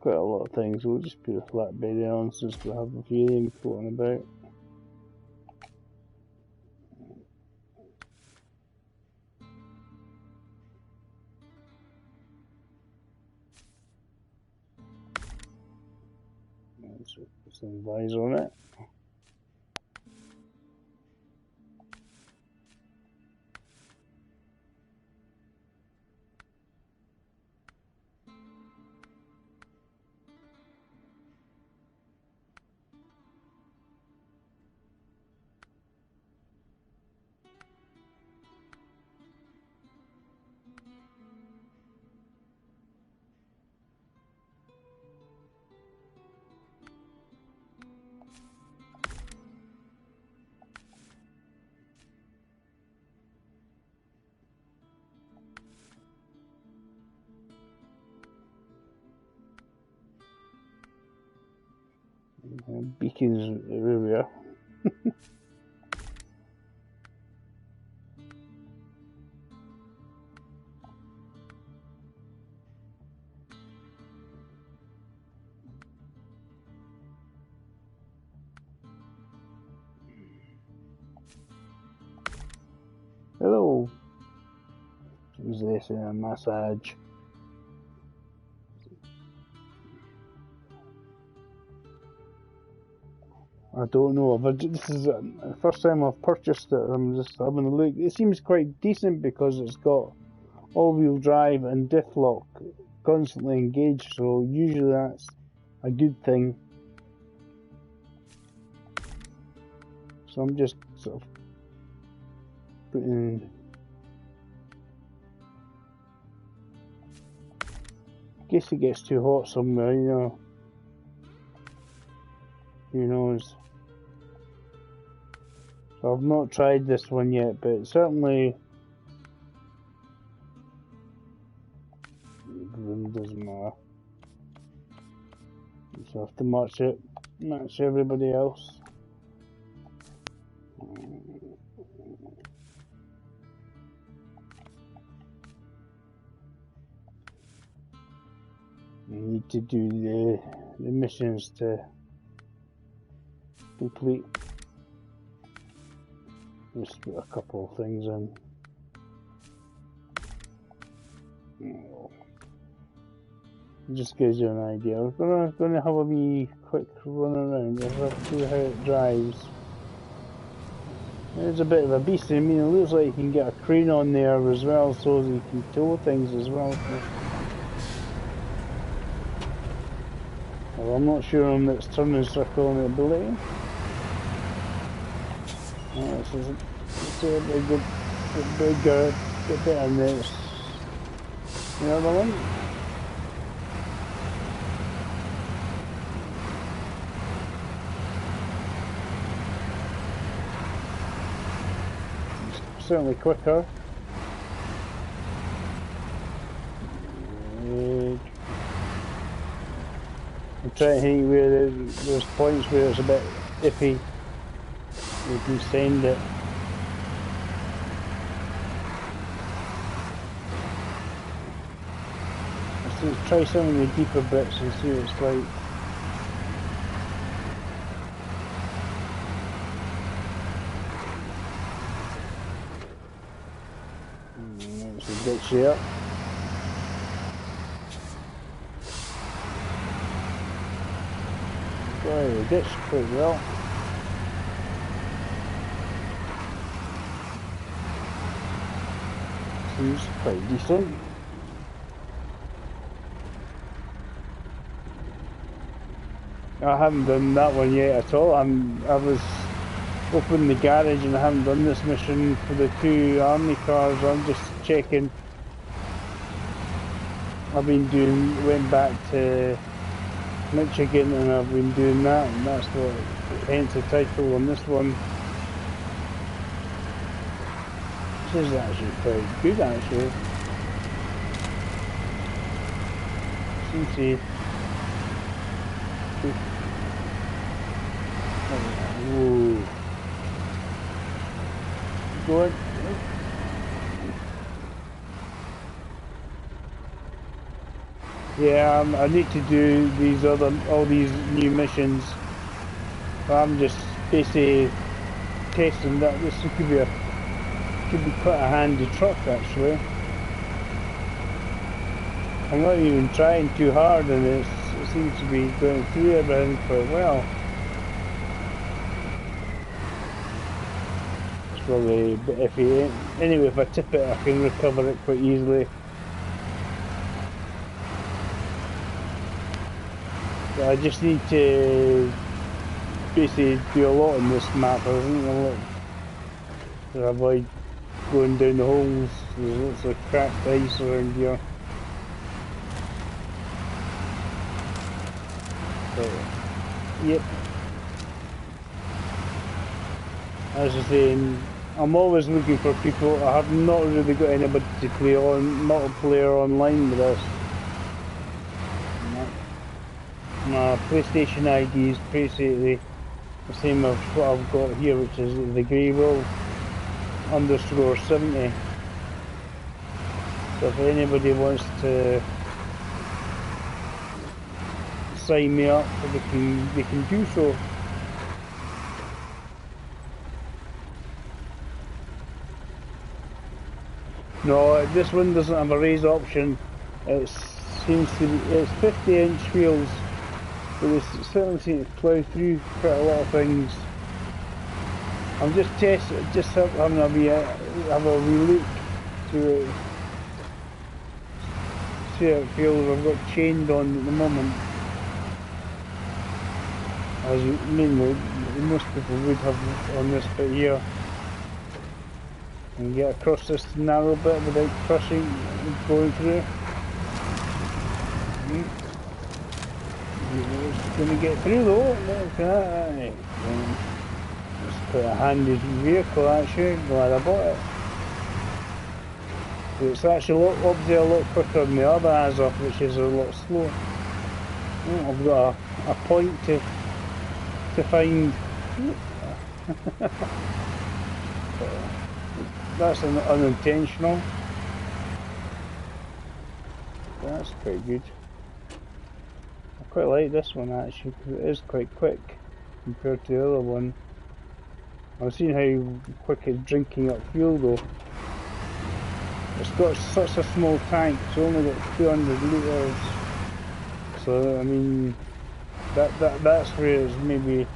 Quite a lot of things. We'll just put a flatbed on since we have a few of them floating about. So put some visor on it. Beacons everywhere. Hello. Who's this in a massage? I don't know. This is the first time I've purchased it. I'm just having a look. It seems quite decent because it's got all-wheel drive and diff lock constantly engaged. So usually that's a good thing. So I'm just sort of putting. In case it gets too hot somewhere, you know. Who knows? So I've not tried this one yet, but certainly it doesn't matter. You just have to match everybody else. You need to do the missions to complete. Just put a couple of things in. Just gives you an idea. We're gonna have a wee quick run around. Just have to see how it drives. It's a bit of a beast. I mean, it looks like you can get a crane on there as well, so you can tow things as well. Well, I'm not sure on its turning circle and ability. This is a bigger bit on this. The other one. It's certainly quicker. I'm trying to think where there's points where it's a bit iffy. You can send it. Let's try some of the deeper bits and see what it's like. There's a bit here. Got the ditch quite well. Seems quite decent. I haven't done that one yet at all. I was opening the garage and I haven't done this mission for the 2 army cars. I'm just checking. Went back to Michigan and I've been doing that, and that's what, hence the title on this one. This is actually quite good actually. Seems to whoa. Go on. Yeah, I need to do all these new missions. I'm just basically testing that. This could be quite a handy truck actually. I'm not even trying too hard, and it seems to be going through everything quite well. It's probably a bit iffy. Anyway, if I tip it, I can recover it quite easily. I just need to basically do a lot on this map, I think, a lot to avoid going down the holes. There's lots of cracked ice around here. But, yep. As I say, I'm always looking for people. I have not really got anybody to play multiplayer online with us. My PlayStation ID is basically the same as what I've got here, which is the Greywolf _70. So if anybody wants to sign me up, they can do so. No, this one doesn't have a raise option. It seems to be, it's 50-inch wheels, but it certainly seems to plough through quite a lot of things. I'm just having a wee look to it, see how it feels. I've got chained on at the moment, as mainly most people would have on this bit here. And get across this narrow bit without crushing, going through. It's going to get through though. Look at that. It's quite a handy vehicle actually. Glad I bought it. It's actually obviously a lot quicker than the other Azov, which is a lot slower. Oh, I've got a point to find. That's unintentional. That's quite good. I quite like this one actually, because it is quite quick compared to the other one. I've seen how quick it's drinking up fuel though. It's got such a small tank, it's only got 200 litres. So I mean, that's where it's maybe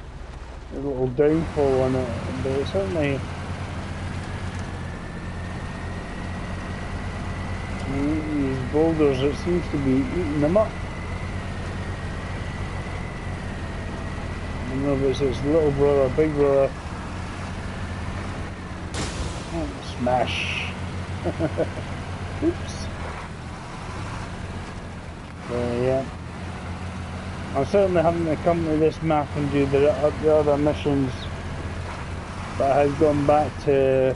a little downfall on it, but it's certainly. These boulders, it seems to be eating them up. I don't know if it's its little brother, big brother. Oh, smash. Oops. Yeah. I'm certainly having to come to this map and do the other missions. But I had gone back to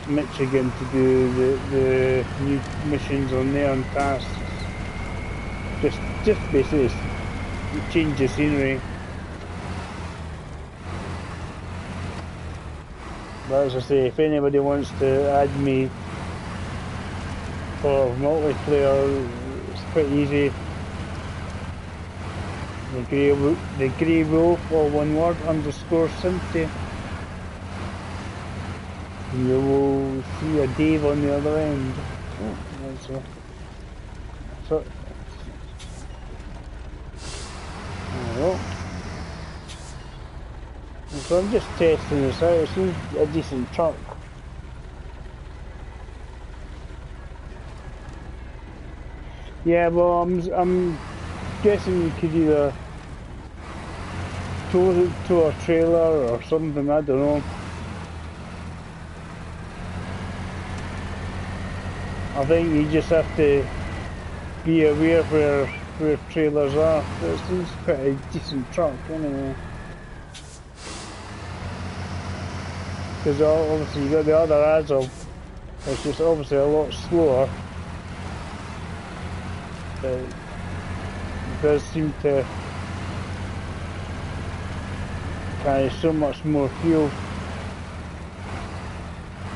Michigan to do the new missions on there and tasks. Just basically change the scenery. But as I say, if anybody wants to add me for multiplayer, it's quite easy. The Greywolf, all one word, _70. You will see a Dave on the other end. Oh, that's a... So... Well, so I'm just testing this out. It seems a decent truck. Yeah, well, I'm guessing you could either tow it to a trailer or something, I don't know. I think you just have to be aware where trailers are. It seems quite a decent truck anyway. Because obviously you got the other Azov, which is obviously a lot slower. But it does seem to carry so much more fuel.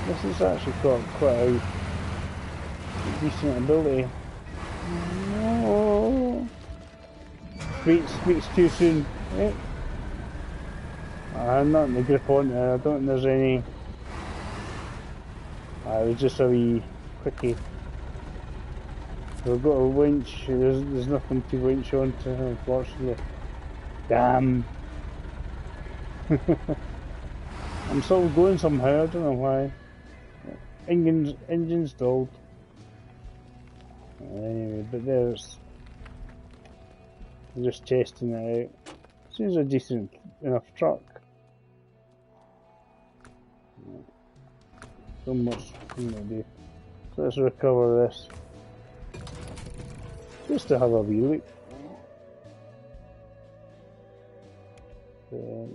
This is actually got quite a decent ability. No. Speaks too soon. Right? I'm not in the grip on it. I don't think there's any. It was just a wee quickie. We've got a winch. There's nothing to winch onto, unfortunately. Damn. I'm still going somehow. I don't know why. Engine stalled. Anyway, but there's. I'm just testing it out. Seems a decent enough truck. So much I'm gonna do. So let's recover this. Just to have a wee look.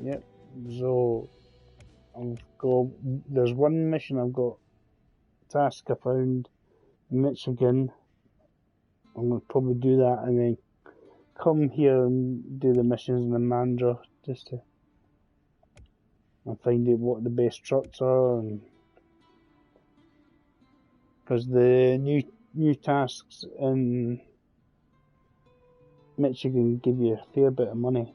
Yep. So there's one mission I've got. Task I found in Michigan. I'm going to probably do that and then come here and do the missions in the Mandra just to and find out what the best trucks are, and because the new tasks in Michigan give you a fair bit of money.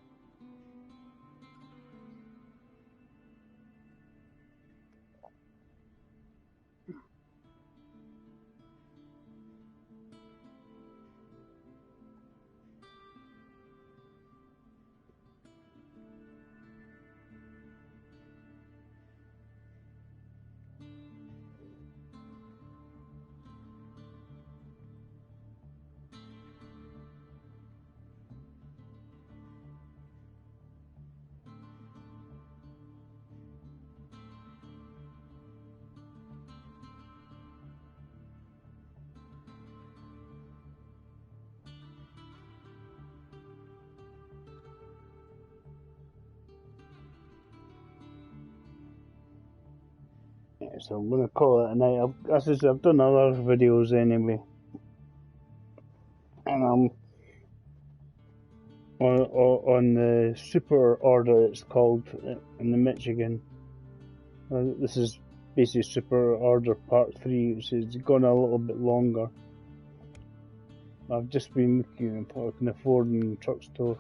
So I'm going to call it a night. I've done other videos anyway, and I'm on the super order. It's called in the Michigan. This is basically super order part 3, which has gone a little bit longer. I've just been looking at what I can afford in the truck store.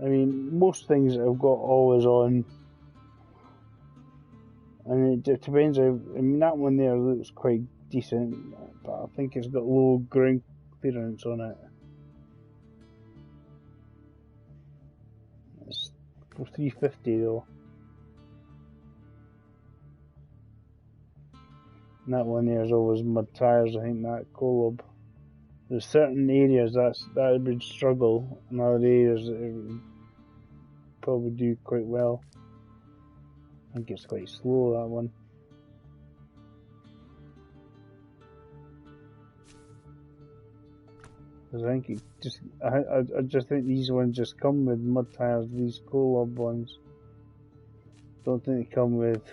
I mean, most things I've got always on, and it depends. I mean, that one there looks quite decent, but I think it's got low ground clearance on it. It's for $350 though. And that one there is always mud tires. I think that Colob. There's certain areas that would struggle, and other areas it would probably do quite well. I think it's quite slow, that one. Because I think it just, I just think these ones just come with mud tires. These Colob ones. Don't think they come with.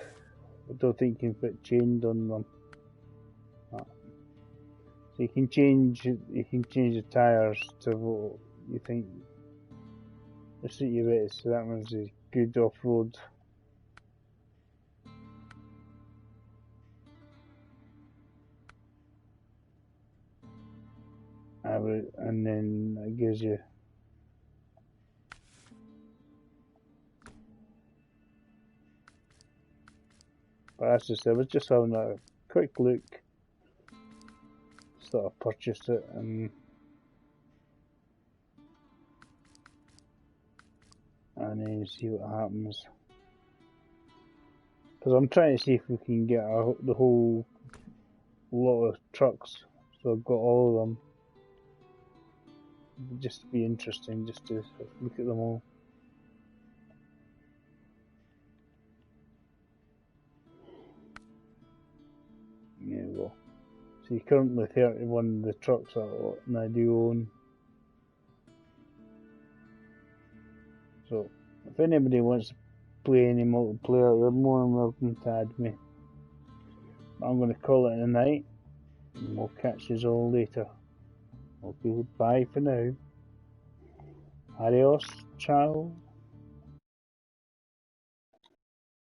I don't think you can put chained on them. So you can change the tires to what you think will suit you best. So that one's a good off-road. And then it gives you but that's just, I was just having a quick look. Just thought I purchased it and then see what happens. Because I'm trying to see if we can get the whole lot of trucks. So I've got all of them. It'd just be interesting just to look at them all. There we go. So currently 31 of the trucks I do own. So if anybody wants to play any multiplayer, they're more than welcome to add me. I'm going to call it a night, and we'll catch you all later. Okay, bye for now. Adios, ciao.